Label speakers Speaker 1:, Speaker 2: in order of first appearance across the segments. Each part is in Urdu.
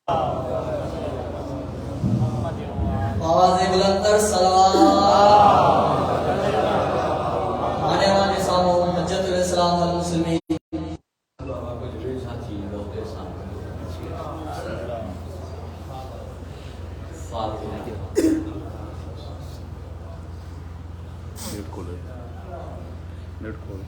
Speaker 1: آواز بلند تر صلوات آنے والے سامو حجت الاسلام والمسلمین
Speaker 2: نیٹ کھولے نیٹ کھول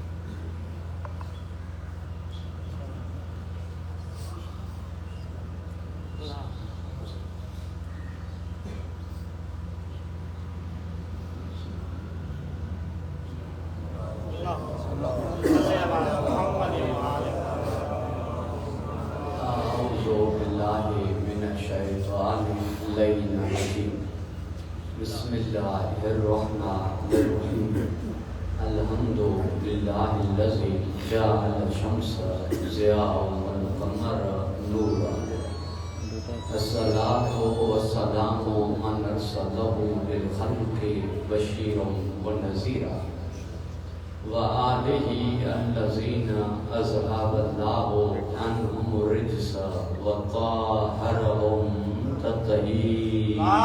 Speaker 3: بسم اللہ الرحمن الرحیم الحمد للہ الذی جعل الشمس ضیاء والقمر نورا الصلاۃ والسلام من ارسلہ للخلق بشیرا ونذیرا وآلہ الذین اذھب اللہ عنہم الرجس وطہرہم تطہیرا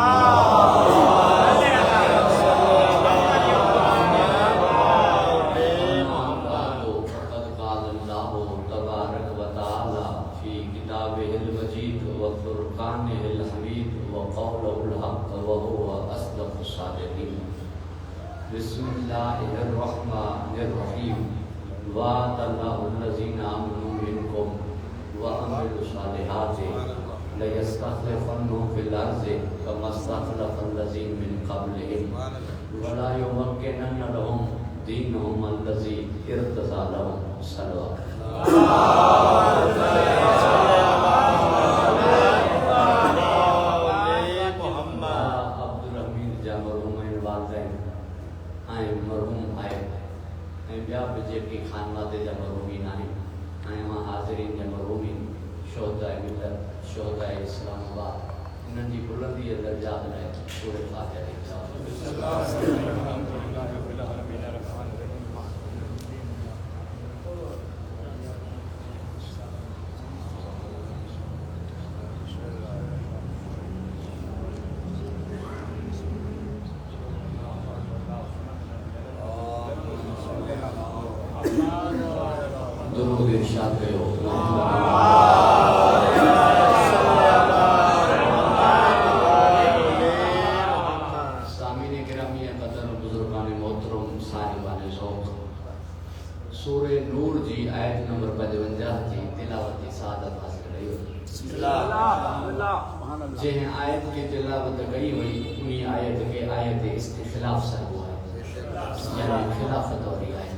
Speaker 3: بسم اللہ الرحمن الرحیم وعد اللہ الذین آمنوا منکم وعملوا الصالحات لیستخلفنہم فی الارض کما استخلف الذین من قبلہم ولا یمکنن لہم دینہم الذی ارتضی لہم صلوات مرحوم آئے بیا بجے کی خانواتے جا مرحومین آئے وہاں حاضرین جا مرحومین شہداء ملت شہداء اسلام آباد انہوں نے بلندی درجات لائے سورہ فاتحہ درود ارشاد کرو سامعین گرامی قدر بزرگان محترم صاحبان ذوق سورہ نور جی آیت نمبر 55 جی تلاوت سعادت حاصل رہی ہوئی جہاں آیت کی تلاوت گئی ہوئی انہی آیت کے آیت استخلاف سے ہوا ہے یعنی خلافت اور آیت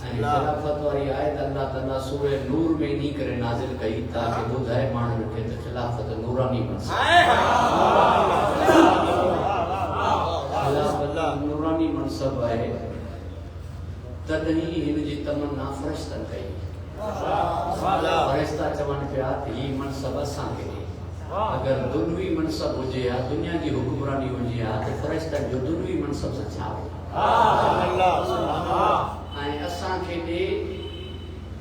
Speaker 3: خلافت والی آیت اللہ تعالیٰ سورہ نور میں نہیں کرے نازل کئی تاکہ بدھائے مان رکھے تو خلافت نورانی بن سکے خلافت نورانی منصب ہے تدنی ہن جی تمنا فرشتن کئی فرشتہ چون پیا ہی منصب اساں کے اگر دنوی منصب ہو جیا دنیا کی حکمرانی ہو جیا تو فرشتہ جو دنوی منصب سے چھاوے اساں کے دے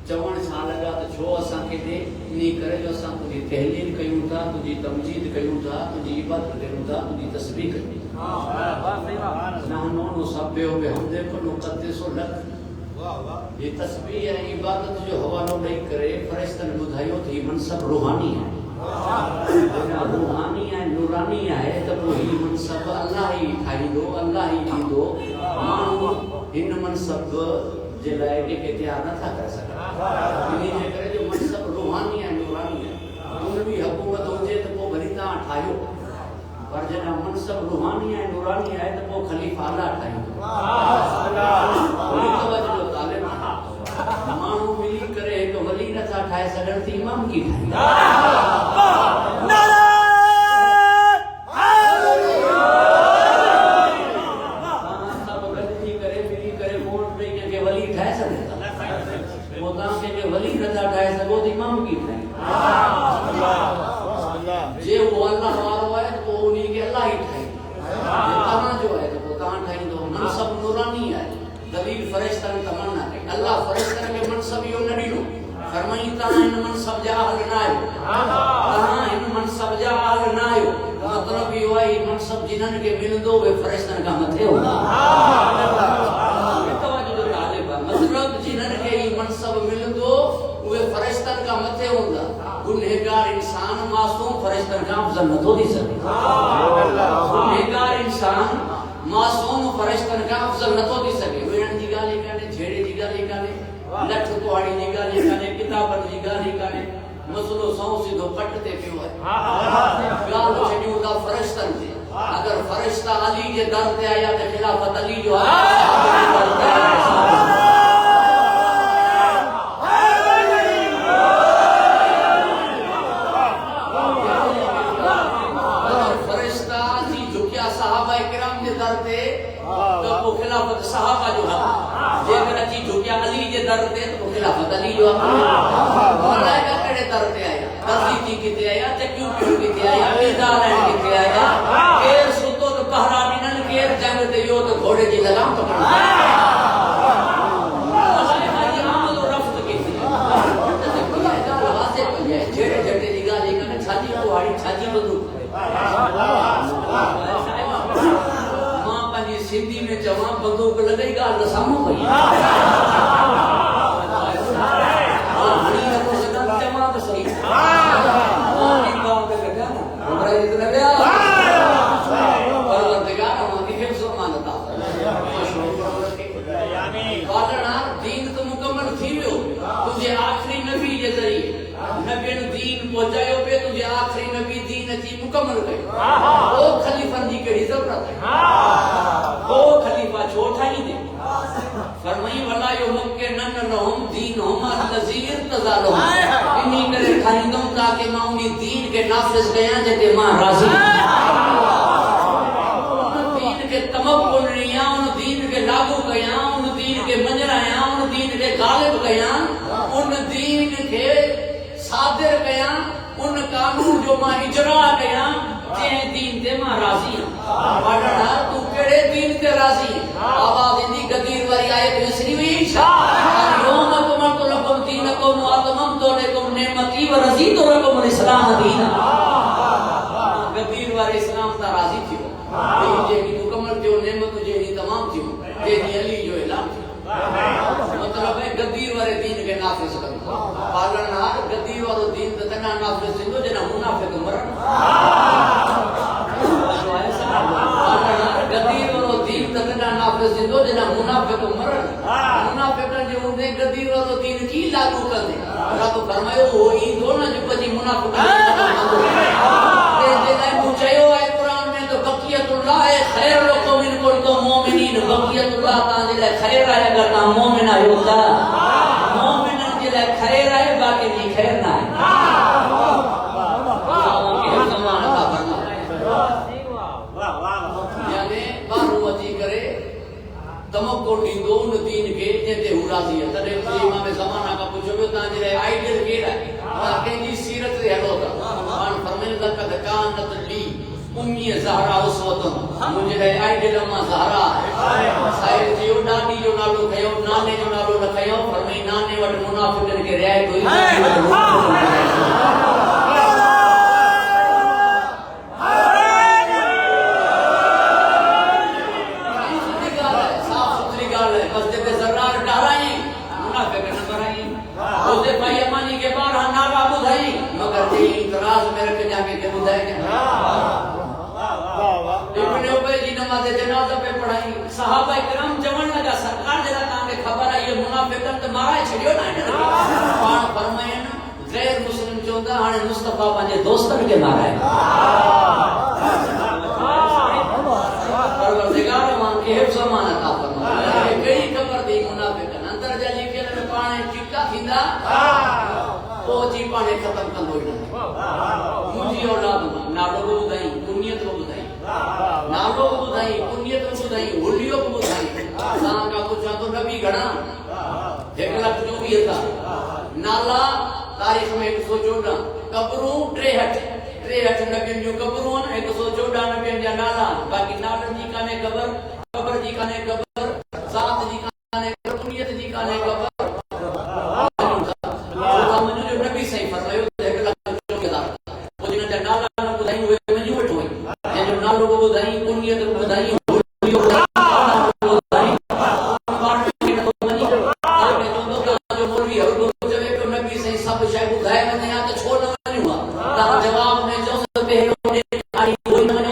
Speaker 3: چون چھا لگا تو چھو اساں کے دے نہیں کرے جو اساں تجھی تحلیل کیوں تھا تجھی تمجید کیوں تھا تجھی عبادت کیوں تھا تجھی تسبیح کیوں تھا نحنو نسبحو بحمدک ونقدس لک یہ تسبیح ہے عبادت جو حوالو نہیں کرے فرشتہ نے بدھائیو تو یہ منصب روحانی ہے روحانی ہے نورانی ہے تو وہی منصب اللہ ہی ٹھائی دو اللہ ہی دی دو مانو ان منصب جلائے کے اختیار نہ تھا کر سکتا انہیں جے کرے جو منصب روحانی ہے نورانی ہے ان بھی حکومت ہو جائے تو وہ بھریتا ٹھائیو پر جنا منصب روحانی ہے نورانی ہے تو وہ خلیفہ اللہ ٹھائی دو وہی توجہ جو طالب مانو ملی کرے تو ولی نہ تھا ٹھائے سکر تھی امام کی ٹھائی جے وہ اللہ وارو ہے تو وہ انہی کے اللہ ہی ٹھائی تمنا جو ہے تو وہ کہاں ٹھائی دو منصب نورانی ہے دلیل فرشتہ نے تمنا ہے اللہ فرشتہ کے منصب یوں نہ ڈیلو فرما فرمائی تہاں ان منصب جا اہل نہ آیو تہاں ان منصب جا اہل نہ آیو مطلب یہ ہوا یہ منصب جنہن کے ملندو وہ فرشتن کا متھے ہوگا مطلب جنہن کے یہ منصب ملندو وہ فرشتن کا متھے ہوگا گنہگار انسان معصوم فرشتن کا افضل نہ تو دی سکے گنہگار انسان معصوم فرشتن کا افضل نہ تو دی سکے ویڑن جی گالی کانے جھیڑے جی گالی کانے لٹھ کوڑی جی گالی کانے کتابن جی گالی کانے مسلو سو سیدھو پٹتے پیو ہے گالو چھڑیوں دا فرشتن دے اگر فرشتہ علی کے در تے آیا تے خلافت علی جو خلافت صحابہ جو ہے جے اگر اچھی جھکیا علی جے در تے تو خلافت علی جو ہے ملائکہ کڑے در تے آیا درزی جی کتے آیا چکیوں پیو کتے آیا میدان رہن کتے آیا کیر ستو تو پہرا بینن کیر جنگ تے یو تو گھوڑے جی لگام پکڑا ملائکہ جی عمل و رفت کتے آیا جھیڑے جھٹے جی گا لے کر چھاجی کو ہاڑی چھاجی بدو سندھی میں جوان بندوق لگئی گا لسامو پئی ہڑی نہ کو سدا جوان بسئی ان گاؤں میں لگا عمرہ اتنا گیا پروردگار ہم کی حفظ و امان عطا فرمائے دین تو مکمل تھی ویو تجھے آخری نبی کے ذریعے نبی نے دین پہنچایو پہ تجھے آخری نبی دین اچھی مکمل گئی وہ خلیفہ دی کیڑی ضرورت ہے وہ خلیفہ چھوٹا ہی دے فرمائی ولا یمکنن لهم دینہم الذی ارتضی لهم انہی کرے کھائندوں تاکہ میں انہی دین کے نافذ گیا جتے ماں راضی دین کے تمکن رہیا ان دین کے لاگو گیا ان دین کے منجرایا ان دین کے غالب گیا ان دین کے صادر گیا ان قانون جو ماں اجرا گیا جہیں دین تے ماں راضی ہیں پڑھنا تو کڑے دین تے راضی ہیں آواز اندی قدیر واری آئے بسری ہوئی یوم اکملت لکم دینکم واتممت علیکم نعمتی ورضیت لکم الاسلام دینا قدیر واری اسلام تا راضی تھیو جے کی مکمل تھیو نعمت جے کی تمام تھیو جے کی علی جو اعلان تھیو مطلب ہے گدیر والے دین کے نافذ کرو پالنہار گدیر والو دین تنا نافذ سندو جنا منافق مرن پالنہار گدیر والو دین تنا نافذ سندو جنا منافق مرن منافقن جو ہوندے گدیر والو دین کی لاگو کردے رب فرمائے ہوئی دو نہ جو پجی منافق دے لائے پوچھائیو آئے قرآن میں تو بقیت اللہ خیر لکم ان کنتم مومنین بقیت اللہ تعالی لے خیر آئے اگر نہ مومن آئے ہوتا مومنن کے لئے خیر آئے باقی نہیں خیر نہ آئے یعنی بارو وجی کرے تمکو دون دین کے جیتے ہو راضی ہے ترے امام زمانہ کا پوچھو بھی تاں جی رہے آئیڈیل کیڑا ہے واقعی جی سیرت رہے ہوتا مان فرمین لقد کانت لی امی زہرا اسوتن مجھے رہے آئیڈیل اما زہرا سائر جیو ڈاڈی جو نالو کھیو نانے جو نالو لکھیو فرمین نانے وٹ منافقن کے رہے کوئی جنازہ پہ پڑھائی صحابہ کرام جوان لگا سرکار جلا تاکہ خبر آئی منافقن تو مارا چھڑیو نہ پان فرمائیں غیر مسلم چوندا ہانے مصطفیٰ پنجے دوستن کے مارا ہے پروردگار مان کے حفظ و امان عطا فرمائے کئی خبر دی منافقن اندر جلی کے نے پانے چکا تھیندا او جی پانے ختم کندو مجھے اولاد نالو بدائی کنیت کو بدائی نالو بدائی کنیت کو بدائی ہولیو کو بدائی سان کا پوچھا تو نبی گھڑا 1,24,000 تھا نالا تاریخ میں 114 قبروں 63 نبی جو قبروں 114 نبی جا نالا باقی نالن جی کانے قبر جی کانے قبر ذات جی کانے کنیت جی کانے قبر صحیح فرمایا ایک لاکھ چوکے دار وہ جن تے نالا نہ بدھائی ہوئے میں جو وٹھ ہوئی جن جو نالو کو بدھائی کنیت کو بدھائی ہوئی بدھائی پارٹی کے تو منی جو مولوی ہے وہ جو کہ نبی سے سب شے بدھائے میں یا تو چھوڑ نہ ہوا تا جواب میں جو پہ آئی کوئی نہ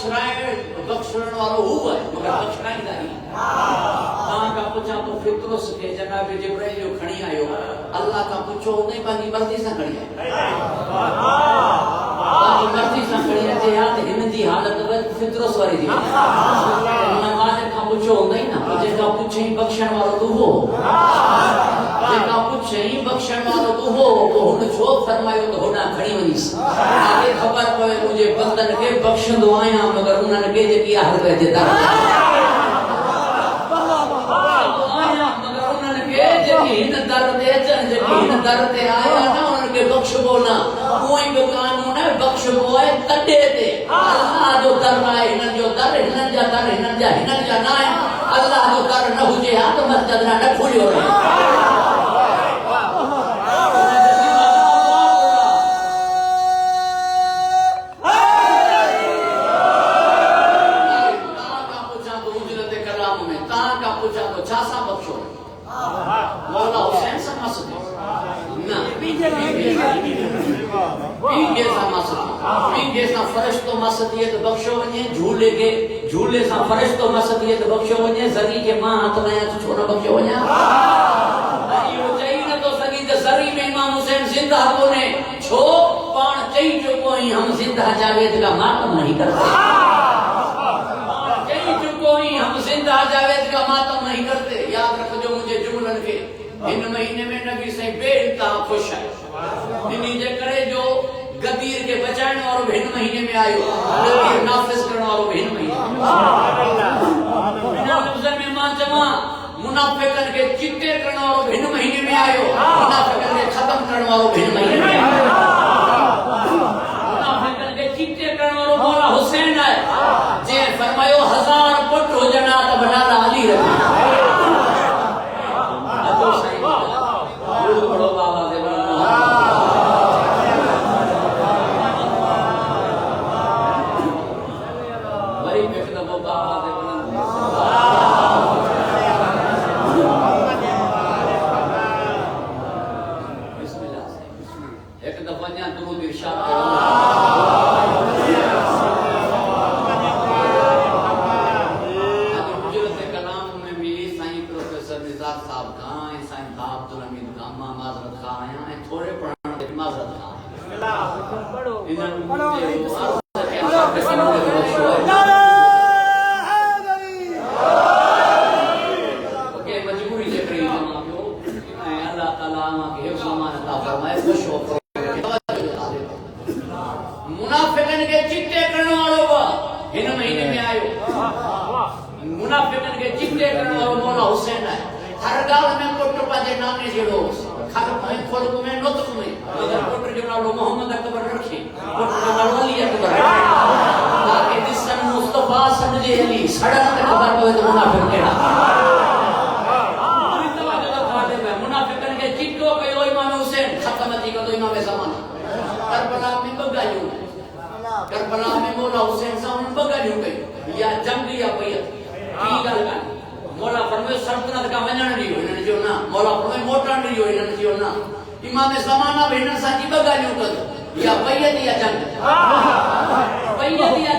Speaker 3: بخشن والا ہوا ہے مگر بخشنائی نہیں تاں کا پوچھا تو فطرس کے جناب جبرائیل جو کھڑی آئیو اللہ کا پوچھو نہیں پانی مرضی سے کھڑی آئے پانی مرضی سے کھڑی آئے جہاں ہن جی حالت فطرس واری دی نماز کا پوچھو نہیں نا جے کا پوچھیں بخشن والا تو ہو جے کا پوچھیں بخشن والا تو ہو تو ہن چھو فرمائیو تو ہونا کھڑی ونیس آگے خبر پوے مجھے بندن کے بخشن دعائیں مگر انہوں نے کہے کہ آہر پہ جتا درد آیا نا ان کے بخش بونا کوئی بھی قانون ہے بخش بوئے تڈے تے اللہ جو در آئے ہنن جو در ہنن جا نائے اللہ جو در نہ ہو جے ہاں تو مسجد نہ کھولی ہو رہے مولا حسین سے مسئلہ نا پین جیسا فرشتو مسئلیت بخشو ونیے جھولے سا فرشتو مسئلیت بخشو ونیے زری کے ماں ہاتھ لیا تو چھوڑا بخشو ونیے یہ چاہیے نہ تو سگی کہ زری میں امام حسین زندہ کونے چھو پان چاہی چکو ہی ہم زندہ جاوید کا ماتم نہیں کرتے ہم زندہ جاوید کا ماتم نہیں کرتے یاد رکھو جو مجھے جملن کے ان مہینے میں نبی سے بے انتہا خوش ہے انہی جے کرے جو غدیر کے بچائن اور بہن مہینے میں آئے غدیر نافذ کرنا اور بہن مہینے میں ماں جمع منافقن کے چٹے کرنا اور بہن مہینے میں آئے منافقن کے ختم کرنا اور بہن مہینے میں آئے منافقن کے چٹے کرنا اور مولا حسین ہے جے فرمایو 1000 پٹ ہو جنا تو بنا علی رکھنا ادو صحیح بڑو بابا دے بڑی بکتا وہ بابا دے بسم اللہ ایک دفعہ جہاں درود ارشاد کرو منافقن کے چٹے کرنے والوں ان مہینے میں آئے منافقن کے چٹے کرنے والوں مولا حسین ہے ہر گال میں کوٹ پاجے نامے جڑو خلق میں خلق میں نطق میں اگر کوٹ جو نالو محمد اکبر رکھے کوٹ جو نالو علی اکبر رکھے تاکہ دسن مصطفیٰ سمجھے علی سڑک اکبر کو تو منافق کہا منافقن کے چٹوں کے امام حسین ختمتی کا تو امام زمانہ کربلا میں بگائیوں کربلا میں مولا حسین صاحب بگائیوں گئی یا جنگ یا بیعت کی گل کر مولا فرمائے سلطنت کا ونجن دیو انہاں جو نا مولا فرمائے موٹن دیو انہاں جو نا امام زمانہ بھی انہاں ساجی بگائیوں کر یا بیعت یا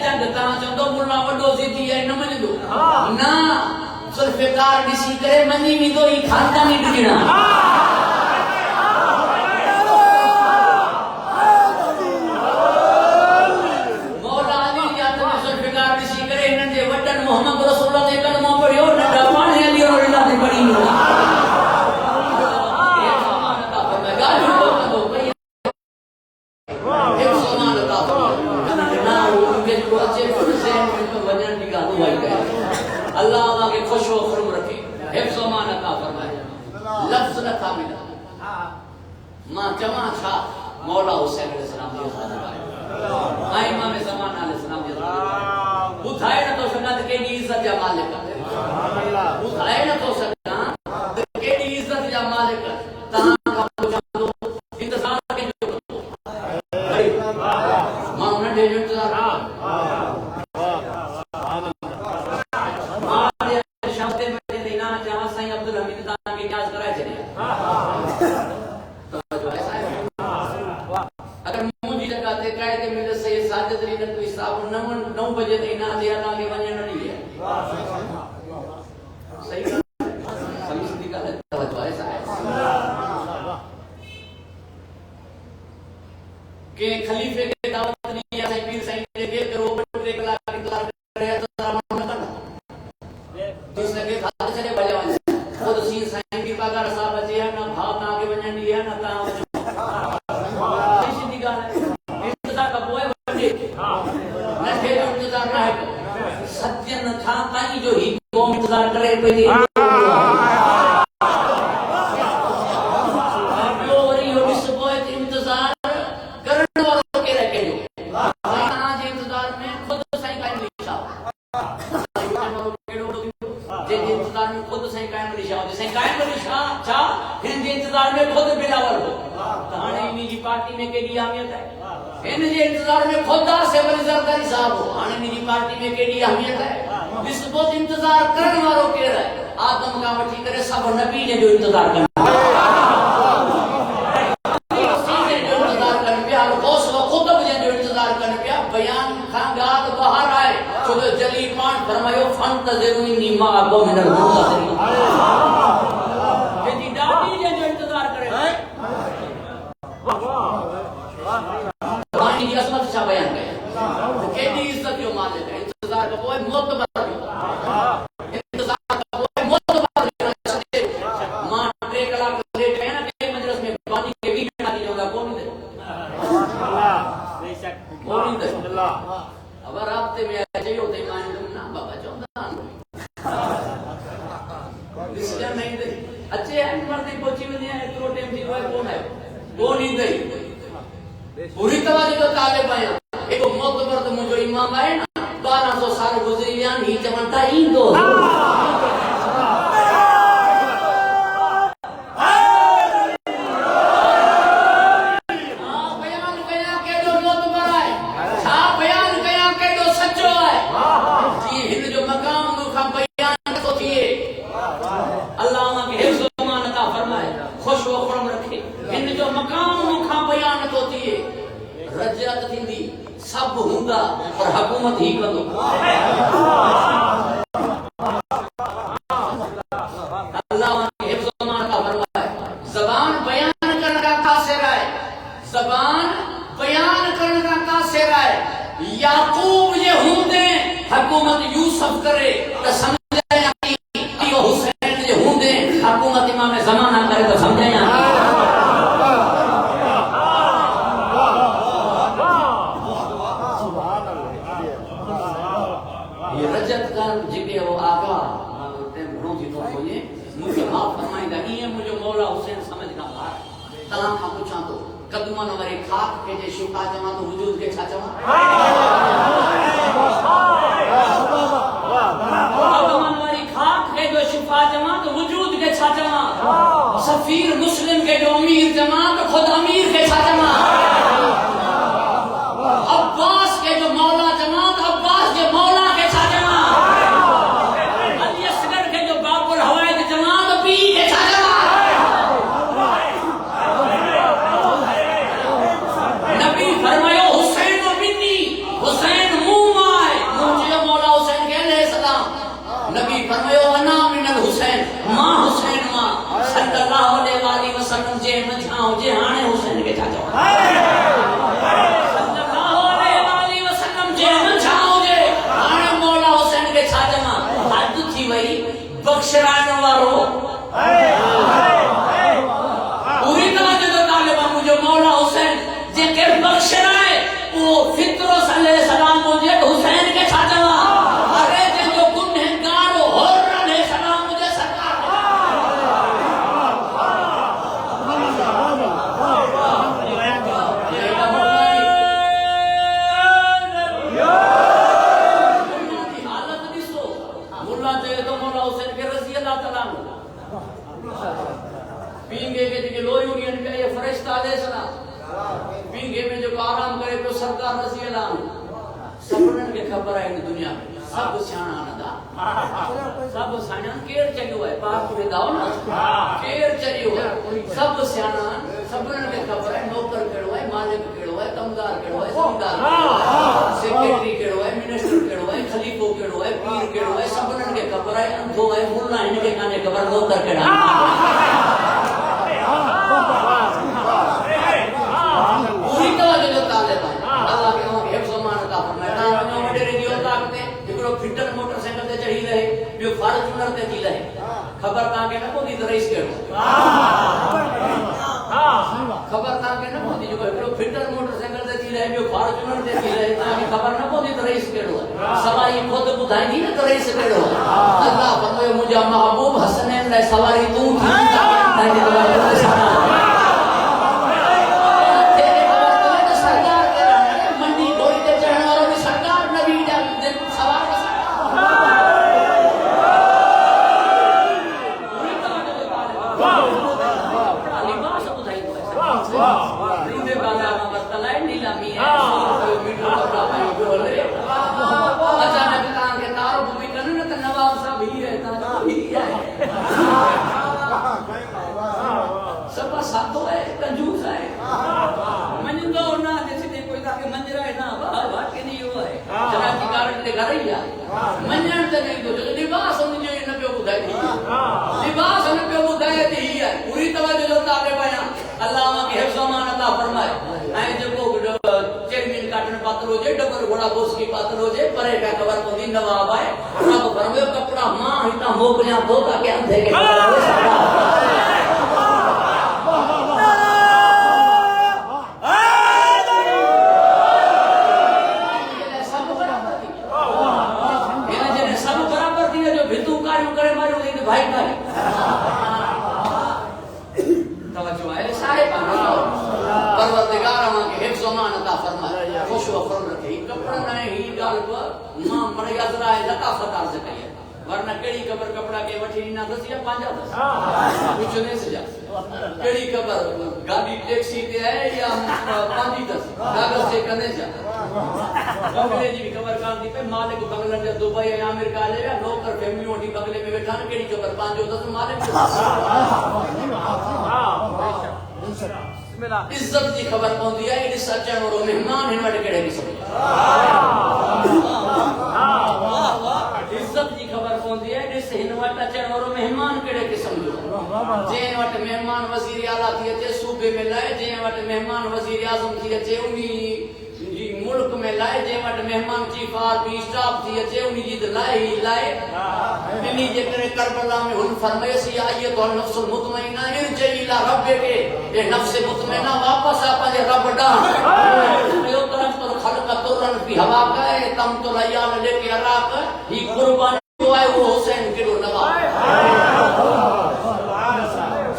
Speaker 3: جنگ تاں چندو مولا وڈو زیدی ہے نہ من دو نا ذوالفقار ڈسی کرے منی وی دو ہی خاندانی ڈجنا محمد رسول اللہ نے کلمہ پڑھیو نڈا پانے علی اور اللہ نے پڑھی نہیں ایک سامان عطا فرمائے گاجو کو دو پہی ایک سامان عطا فرمائے نا ان کے جو اچھے فرزین میں تو وجن نگاہ ہوائی گئے اللہ آقا کے خوش و خرم رکھے ایک سامان عطا فرمائے لفظ نہ تھا ملا ماں جمع چھا مولا حسین علیہ السلام دی خاطر آئے امام زمان علیہ السلام دی خاطر بھائے نہ تو سکتا کہ کی عزت یا مالک بھائے نہ تو سکتا کہ کی عزت یا مالک تاں کا پوچھا دو انتظار کے جو ماں انہیں دے جو انتظار ماں دے شامتے میں دینا جہاں سائیں عبدالحمید تاں کی نیاز کرائے چلے اگر مجھے جگہ دے کہے کہ میرے سے ساجد نہیں تو حساب 9 بجے دینا جس لگے ہاتھ چلے بجے وجہ خود سین سائن کی پاگا رسا بچے ہیں نہ بھاؤ نہ آگے بننے نہیں ہے نہ تاں وجہ سیدھی گال ہے انتظار کا بوئے بچے نہ تھے جو انتظار نہ ہے ستین تھا تائیں جو ہی قوم انتظار کرے پہلی پارٹی میں کیڑی اہمیت ہے ان جے انتظار میں خدا سے بڑی زرداری صاحب ہو آنے میری پارٹی میں کیڑی اہمیت ہے اس بہت انتظار کرنے والوں کے رہے آدم کا وٹھی کرے سب نبی نے جو انتظار کرنا بیان خانگاد باہر آئے چود جلی پان فرمائیو فانتظرونی ما ابو من المنتظرین کہ ڈاڈی جو انتظار کرے قرآن کی عظمت شاہ بیان کرے کیڑی عزت جو مالک ہے انتظار کا کوئی معتبر انتظار کا کوئی معتبر ماں ٹرے کلاک لے گئے نا کہ مجلس میں بانی کے ویڈیو نہ دی جاؤں گا کون دے اگر آپ تے میں آجے ہوتے مائن دوں نا بابا چاہتا اس لئے نہیں دے اچھے ہیں مردی پوچھی میں نہیں ہے تو ٹیم تھی کون ہے وہ نہیں دے پوری توجہ تو طالب آیا ایک معتبر تو مجھو امام آئے نا 1200 سال گزریان ہی چمنتا ہی دو سب ہوندا اور حکومت ہی کدو اللہ کے حفظ و امان کا فرمایا زبان بیان کرنے کا قاصر ہے زبان بیان کرنے کا قاصر ہے یعقوب یہ ہوندے حکومت یوسف کرے تو سمجھے کہ حسین یہ ہوندے حکومت امام زمانہ کرے تو سمجھے جگہ وہ آقا ٹیم گھنوں تھی تو ہوئے مجھے معاف فرمائیں گا یہ مجھے مولا حسین سمجھ گا بھار تلام کا پوچھا تو قدمان ہمارے خاک کے جے شفا جمع تو وجود کے چھا جمع قدمان ہماری خاک کے جو شفا جمع تو وجود کے چھا جمع سفیر مسلم کے جو امیر جمع تو خود امیر کے چھا جمع عباس کے جو مولا جمع تو عباس کے مولا کے چھا جمع جے مجھاؤں جے آنے حسین کے چاچا صلی اللہ علیہ وسلم جے مجھاؤں جے آنے مولا حسین کے چاچا حد تھی وہی بخش رائن وارو پوری توجہ تو طالبہ مجھے مولا حسین جے کے بخش رائے وہ فطر و صلی اللہ علیہ وسلم مجھے حسین کے چاچا ارے جے جو گنہگار و حر علیہ السلام مجھے سرکار پینگے کے جو لو یونین کا یہ فرشتہ علیہ السلام پینگے میں جو آرام کرے تو سرکار رضی اللہ سبرن کے خبر ہے ان دنیا میں سب سیانا ندا سب سیانا کیر چلیو ہے پاک میں داؤ نا کیر چلیو ہے سب سیانا سبرن کے خبر ہے نوکر کیڑو ہے مالک کیڑو ہے کمدار کیڑو ہے زمیندار سیکریٹری کیڑو ہے منسٹر کیڑو ہے خلیفہ کیڑو ہے پیر کیڑو ہے سبرن کے خبر ہے اندھو ہے ملا ان کے کانے خبر نوکر کیڑا پوری توجہ جو طالب ہے اللہ کے وہاں حفظ و امان عطا فرمائے تاں وجہ وڈے ریڈیو طاقت ہے جو پھٹر موٹر سائیکل تے چڑھی رہے جو فرض چنر تے تھی لہے خبر تاں کے نہ پوندی تے رئیس کیڑو خبر تاں کے نہ پوندی جو کہ فٹر موٹر سائیکل تے تھی لہے جو فارچونر تے تھی لہے تاں خبر نہ پوندی تے رئیس کیڑو سواری خود بدھائی دی نہ تے رئیس کیڑو اللہ فرمائے مجھا محبوب حسنین لے سواری تو تھی سب ساتھو ہے کنجوس ہے من تو نہ جیسے دے کوئی تاکہ منجرا ہے نا بات کے نہیں ہوا ہے جنا کی کارن تے گھر ہی ہے منجن تے نہیں تو لباس ان جو نہ پہ بدھائی دی لباس ان پہ بدھائی دی ہے پوری توجہ جو تاکہ بیان اللہ کے حفظ و امان عطا فرمائے اے جو چیئرمین کاٹن پاتر ہو جائے ڈبر گھوڑا بوس کی پاتر ہو جائے پرے کا خبر کو دین نواب آئے رب فرمائے کپڑا ماں ہیتا موکلیاں دو تاکہ اندھے کے بھائی بھائی توجہ ہے صاحب پروردگار ہم کے حفظ و امان عطا فرمائے خوش و خرم رکھے کپڑا نہ ہی گال پر ماں مڑ یزرا ہے لطافت عرض کئی ہے ورنہ کیڑی قبر کپڑا کے وٹھی نہ دسیا پانجا دس کچھ نہیں سجا کیڑی قبر گاڑی ٹیکسی تے ہے یا پانجی دس کاغذ سے کنے جا بغلے جی قبر کان دی پہ مالک بغلہ دے دبئی یا امریکہ لے یا نوکر فیملی وٹی بغلے میں بیٹھا کیڑی قبر پانجو دس مالک عزت دی خبر پوندی ہے اس سچن اور مہمان ہن وٹ کڑے کی سمجھ عزت دی خبر پوندی ہے جس ہن وٹ اچن اور مہمان کڑے کی سمجھو جے وٹ مہمان وزیر اعلی تھی اچے صوبے میں لائے جے وٹ مہمان وزیر اعظم تھی اچے انہی ملک میں لائے جے وٹ مہمان چیف آرمی اسٹاف تھی اچے انہی جی لائے ہی لائے انہی جے کرے کربلا میں ہن فرمائے سی آئیے تو نفس المطمئنہ ارجعی الی ربک اے نفس مطمئنہ واپس آ پنجے رب ڈان ایو طرف تو خلق ترن فی ہوا کا ہے تم تو لیال لے کے عراق ہی قربانی جو ہے وہ حسین کے دو نواب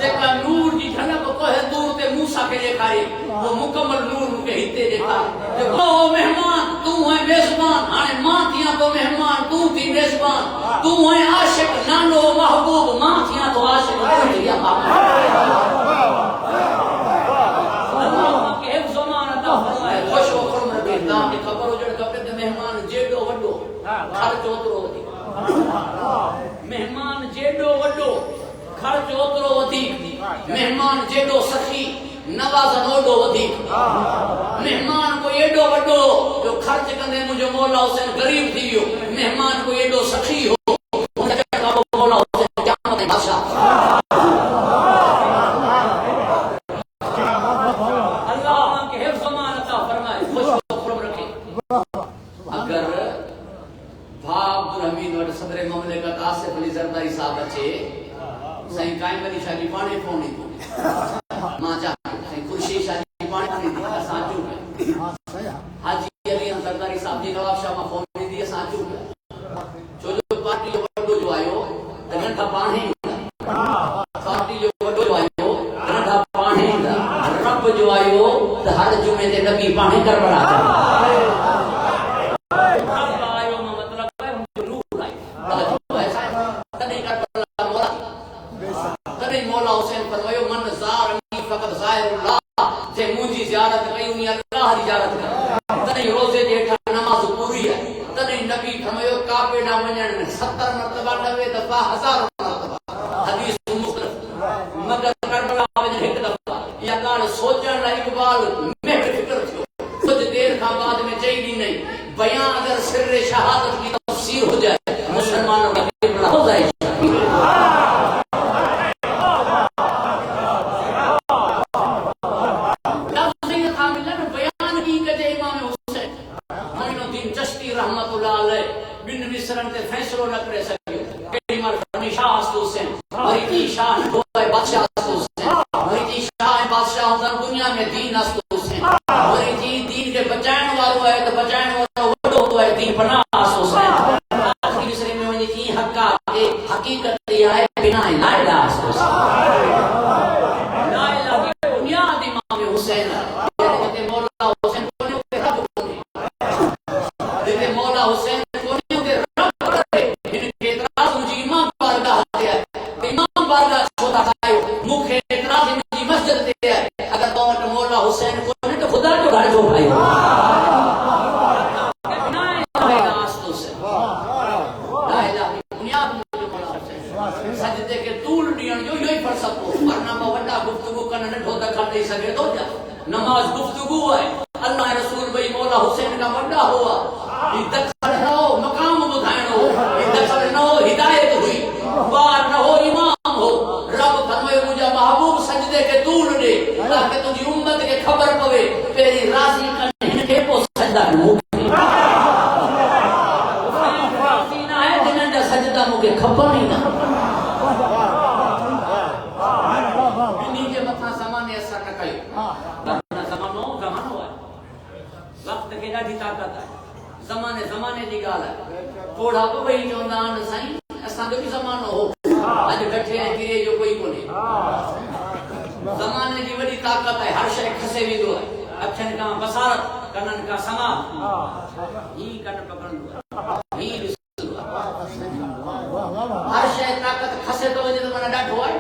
Speaker 3: جیکا نور کی جھنک کو ہے دور تے موسیٰ کے دیکھائے وہ مکمل نور کے ہتے دیکھائے او مہمان تو ہے میزبان آنے ماں تھیاں تو مہمان تو تھی میزبان تو ہے عاشق نانو محبوب ماں تھیاں تو عاشق تو تھی اللہ کے حفظ و امان عطا فرمائے خوش و خرم رکھے تاکہ خبر ہو جڑ کپڑے تے مہمان جیڈو وڈو خرچ اوترو ہوتی مہمان جیڈو وڈو خرچ اوترو ہوتی مہمان جیڈو سخی نوازن اوڈو ودیک مہمان کو ایڈو وڈو جو خرچ کندے مجھے مولا حسین غریب تھیو مہمان کو ایڈو سخی ہو مولا حسین قیامت بادشاہ اللہ کے حفظ و امان عطا فرمائے خوش و خرم رکھے اگر بھا عبدالحمید وڈ صدر مملکت آصف علی زرداری صاحب اچھے سائیں قائم علی شاہ جی پانے فون نہیں کو ماں چاہ خورشید شاہ جی پانے دی سانچو میں حاجی علی زرداری صاحب جی نواب شاہ فون نہیں دی سانچو میں جو پارٹی جو وڈو جو آئیو دگن تھا پانے پارٹی جو وڈو جو آئیو دگن تھا پانے رب جو آئیو ہر جمعے تے نبی پانے کر بڑا رب آئیو میں مطلب ہے مجھے نور آئی تدھیں مولا حسین فرمائیو من زارنی فقط ظاہر اللہ جے مجھے زیارت کئی انہی اللہ دی زیارت کر تدھیں روزے جیٹھا نماز پوری ہے تدھیں نبی فرمائیو کعبے نہ ونجن 70 مرتبہ 90 دفعہ 1000 مرتبہ حدیث مختلف مگر کربلا ونجن ایک دفعہ یا کار سوچن لا اقبال میں فکر تھیو کچھ دیر کا بعد میں چاہیے نہیں بیان اگر سر شہادت کی تفسیر ہو جائے مسلمانوں کا قبلہ ہو جائے رحمت اللہ علیہ بن مصرن تے فیصلو نہ کرے سکے کئی مار حبشی شاہ ہستو حسین مریدی شاہ ہے بادشاہ ہستو حسین مریدی شاہ ہے بادشاہ ہوندن دنیا میں دین ہستو حسین مریدی دین کے بچائن والو ہے تو بچائن والو وڈو ہوا ہے دین پناہ ہستو حسین آخری مصرے میں وجہ کی حقا کے حقیقت دیا ہے بنا لا الہ ہستو حسین لا الہ کی بنیاد امام حسین کہتے مولا حسین کونے کے رب کونے کہتے مولا حسین کونے کے رب کرے ان کے اعتراض مجھے امام بارگاہ دیا ہے امام بارگاہ چھوٹا کھائے مکھ اعتراض مجھے مسجد دیا ہے اگر مولا حسین کونے تو خدا جو گھر جو بھائی سجدے کے طول ڈیون جو یہی فرصت ہو ورنہ موڈا گفتگو کرنا نہ ڈھوتا کر نہیں سکے تو جا نماز گفتگو ہے اللہ رسول بھائی مولا حسین کا بڑا ہوا دخل نہ ہو مقام بدھائن ہو دخل نہ ہو ہدایت ہوئی بار نہ ہو امام ہو رب فرمائے مجھے محبوب سجدے کے طول دے تاکہ تجھے امت کے خبر پوے تیری راضی کرنے کے کو سجدہ نہ ہو راضی نہ ہے جنہاں جا سجدہ مجھے خبر نہیں نہ زمانے ایسا نہ کئی زمانو ہے وقت کے ڈاڈی طاقت ہے زمانے دی گال ہے تھوڑا تو وہی چوندان سائیں اساں جو بھی زمانو ہو اج بیٹھے ہیں گرے جو کوئی کونے زمانے دی وڈی طاقت ہے ہر شے کھسے وی دو ہے اکھن کا بصارت کنن کا سما ہی کن پکڑن ہی ہر شے طاقت کھسے تو وجہ تو منا ڈاڈھو ہے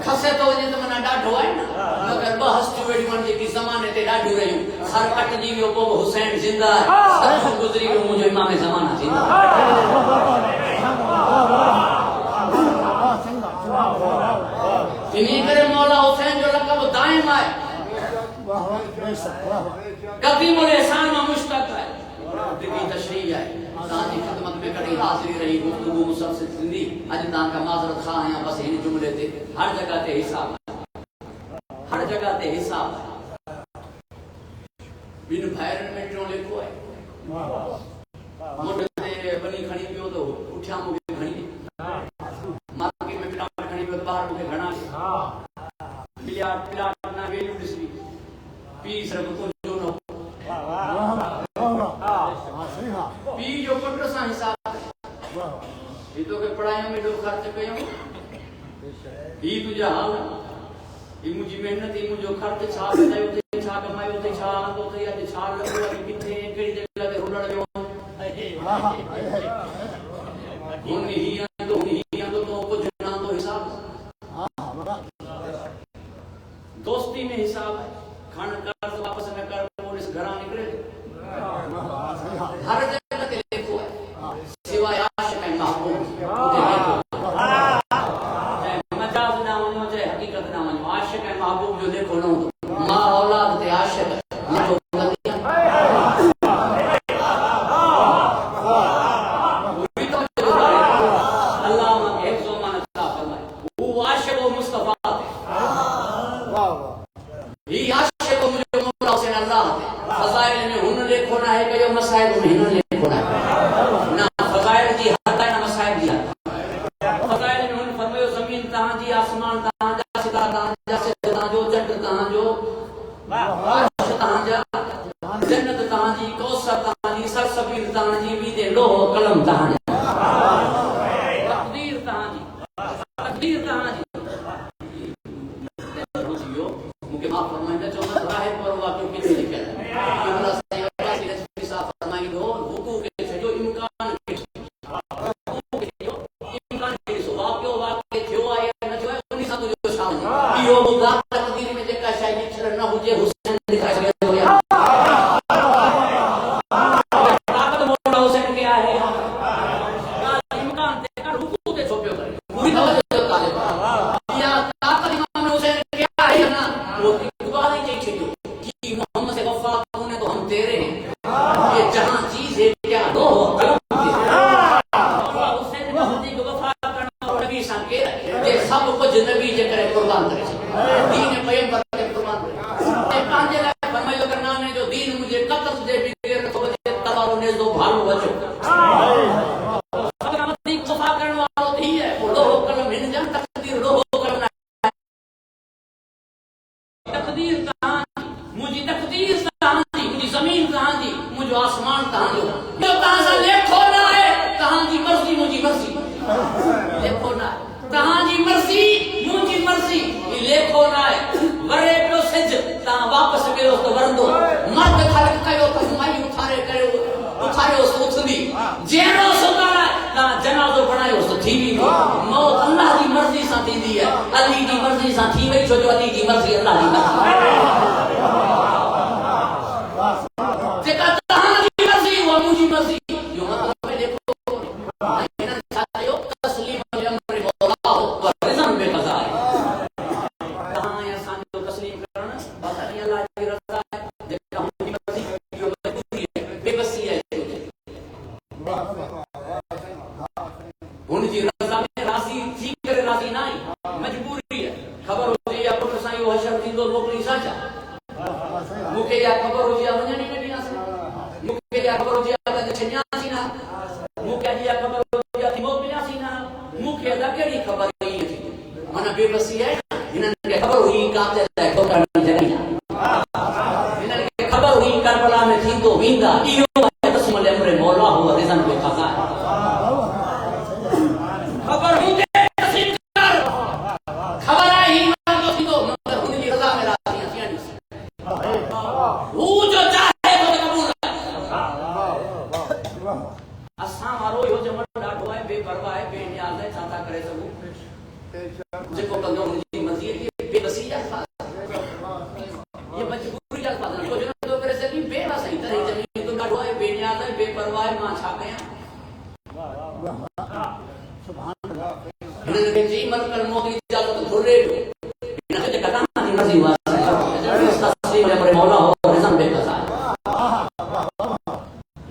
Speaker 3: کھسے تو وجہ تو منا ڈاڈھو ہے مگر بحث جو ویڈی من جی کی زمانے تے ڈاڈھو رہی سر کٹ جی ویو کو حسین زندہ ہے سر گزری ویو مجھے امام زمانہ زندہ انہی کرے مولا حسین جو لقب دائم آئے قدیم الاحسان میں مشتق ہے دیکھی تشریح ہے تاں خدمت میں کڑی حاضری رہی گفتگو مسلسل زندگی اج تاں کا معذرت خواہ ہیں بس ان جملے تے ہر جگہ تے حساب ہے ہر جگہ تے حساب ہے بن بھائرن میں ٹروں لکھو ہے موٹے بنی کھڑی پیو تو اٹھیا مجھے کھڑی مارکیٹ میں پلاٹ کھڑی پیو تو باہر مجھے گھنا پلاٹ نہ ویلیو ڈسوی پیس رکھ کو جو نو پی جو پٹر سا حساب یہ تو کہ پڑھائیوں میں لوگ خرچ کیوں یہ تجھا حال یہ مجھے محنت یہ مجھے خرچ چھا بتائی ہوتے چھا کمائی ہوتے چھا آنگ ہوتے یا چھا لگو ہے کتنے کڑی جگہ دے ہنر جو ہونی ہی تو کچھ جنان تو حساب دوستی میں حساب ہے کھانا قرض واپس نہ کر پولیس گھران نکلے ہر جگہ تے لکھو ہے سوائے عاشق محبوب مجاز نہ ونو چاہے حقیقت نہ ونو عاشق محبوب جو دیکھو نہ ماں اولاد تے عاشق نہ دی ہے علی دی مرضی سان تھی وئی جو علی دی مرضی اللہ دی جے کا تہاں دی مرضی وہ مجھے مرضی جو مطلب ہے دیکھو انہاں ساتھیو تسلیم امر مولا و رضا بے قضاء تہاں یا سان جو تسلیم کرنا بس اللہ دی رضا ہے جے ہم دی مرضی جو مجبوری ہے بے بسی ہے ان کی رضا میں راضی تھی کرے راضی نہیں مجبوری ہے خبر ہوتی ہے پتر سائیں وہ حشر تھی تو نوکری ساچا مکے یا خبر ہوتی ہے ونجنی میں بھی نہ سی مکے یا خبر ہوتی ہے تے چھنیا سی نہ مکے یا خبر ہوتی ہے موکیا سی نہ مکے دا کیڑی خبر ہی تھی من بے بسی ہے انہاں نے خبر ہوئی کاتے تے کو کرن جگہ انہاں نے خبر ہوئی کربلا میں تھی تو ویندا ایو تسم الامر مولا ہوا رضا بے قضاء خبر ہوتے تسلیم کر خبر آئی ایمان کو تھی تو مگر ان کی رضا میں راضی ہیں وہ جو چاہے وہ قبول اساں مارو یو جمع ڈاٹو ہے بے پرواہ ہے بے نیاز ہے چاہتا کرے سکو جے کو بندوں کی مرضی ہے یہ بے بسی ہے یہ مجبوری ہے فاضل کو جو تو کرے سکی بے بس ہی طرح زمین تو ڈاٹو ہے بے نیاز ہے بے پرواہ ہے ماں چھا گیا انہوں نے جی من کر موت کی اجازت دھرے انہوں نے کہا نہیں مرضی واسطے تسلیم امر مولا ہو رضا بے قضاء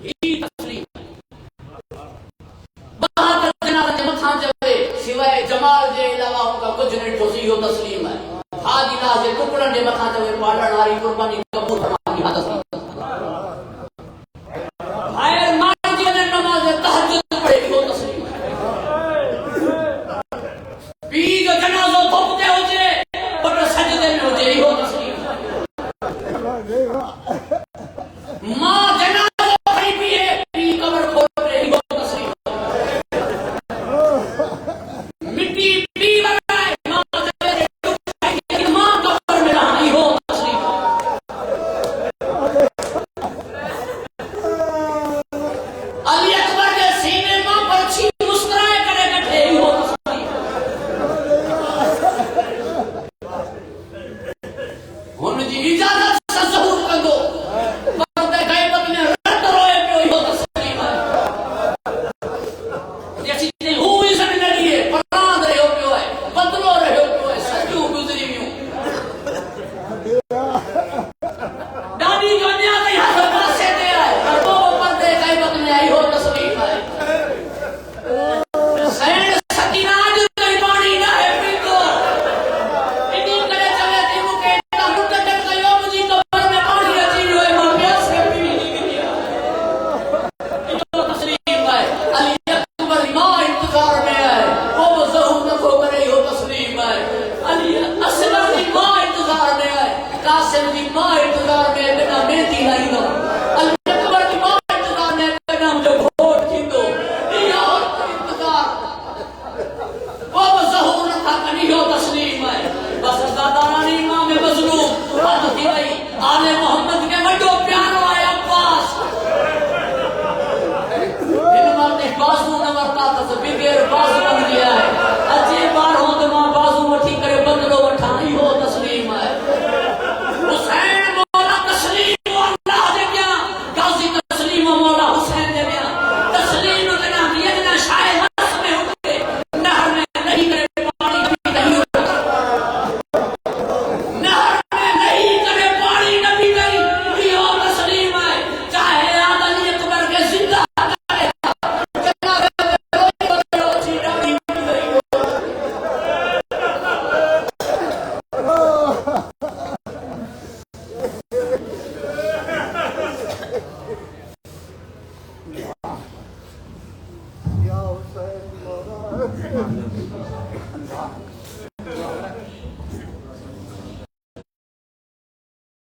Speaker 3: یہ تسلیم بہادر جناب جے متھاں چوے سوائے جمال جے علاوہ ان کا کچھ نہیں ٹھوسی ہو تسلیم ہے حاجی لا جے ٹکڑن جے متھاں چوے پاڑن واری قربانی قبول فرما کی تسلیم غیر مان جے نماز تہجد پڑھے ہو تسلیم پی جو جنازو تھوپتے ہو جے بڑا سجدے میں ہو جے ہی ہو تسلیم ماں جنازو کھڑی بھی ہے پی قبر کھول رہے ہی ہو تسلیم مٹی پی بنائے ماں جنازے ٹوٹ ماں قبر میں رہا ہی ہو تسلیم علی اکبر کے سینے ماں پر چھی مسکرائے کرے کٹھے ہی ہو تسلیم ان کی اجازت سے ظہور کر دو پردے غیبت میں رد روئے پہ ہی ہو تسلیم جیسی چیزیں ہوئی سب نہ لیے پراند رہے ہو پہ ہے بدلو رہے ہو پہ ہے سجو گزری میوں ڈانی جو نیاز ہی ہاتھ پاسے دے آئے اور وہ پردے غیبت میں آئی ہو تسلیم ہے سین سکینہ جو کہیں پانی نہ ہے پی کو انہی کرے چلے تھی مکے تا متجد کا یوم جی قبر میں پانی رچی ہوئے ماں پیاس کے پی نہیں گیا یہ تسلیم ہے علی اکبر ماں انتظار میں ہے وہ ظہور نہ ہو کرے ہو تسلیم ہے علی اصغر دی ماں انتظار میں ہے قاسم دی ماں انتظار میں بنا مہندی لائی دو علی اکبر دی ماں انتظار میں بنا جو گھوٹ کی دو یہ انتظار وہ ظہور نہ تھا کنی ہو تسلیم ہے بس دادارانی امام مظلوم حد تھی بھئی آل محمد کے وڈو پیانو آیا عباس ان مرد بازو نہ ورتا تھا بغیر بازو بن گیا ہے اچھے بار ہوں تو ماں بازو مٹھی کرے بدلو اٹھانی ہو تسلیم ہے حسین مولا تسلیم و اللہ دے گیا غازی تسلیم و مولا حسین دے گیا تسلیم و دینا دینا شاہ حس میں اٹھے نہر میں نہیں کرے پانی نبی نہیں نہر میں نہیں کرے پانی نبی نہیں یہ ہو تسلیم ہے چاہے آد علی اکبر کے زندہ کرے جناب روئی روچی ڈاڑی نہیں
Speaker 4: یا حسین مولا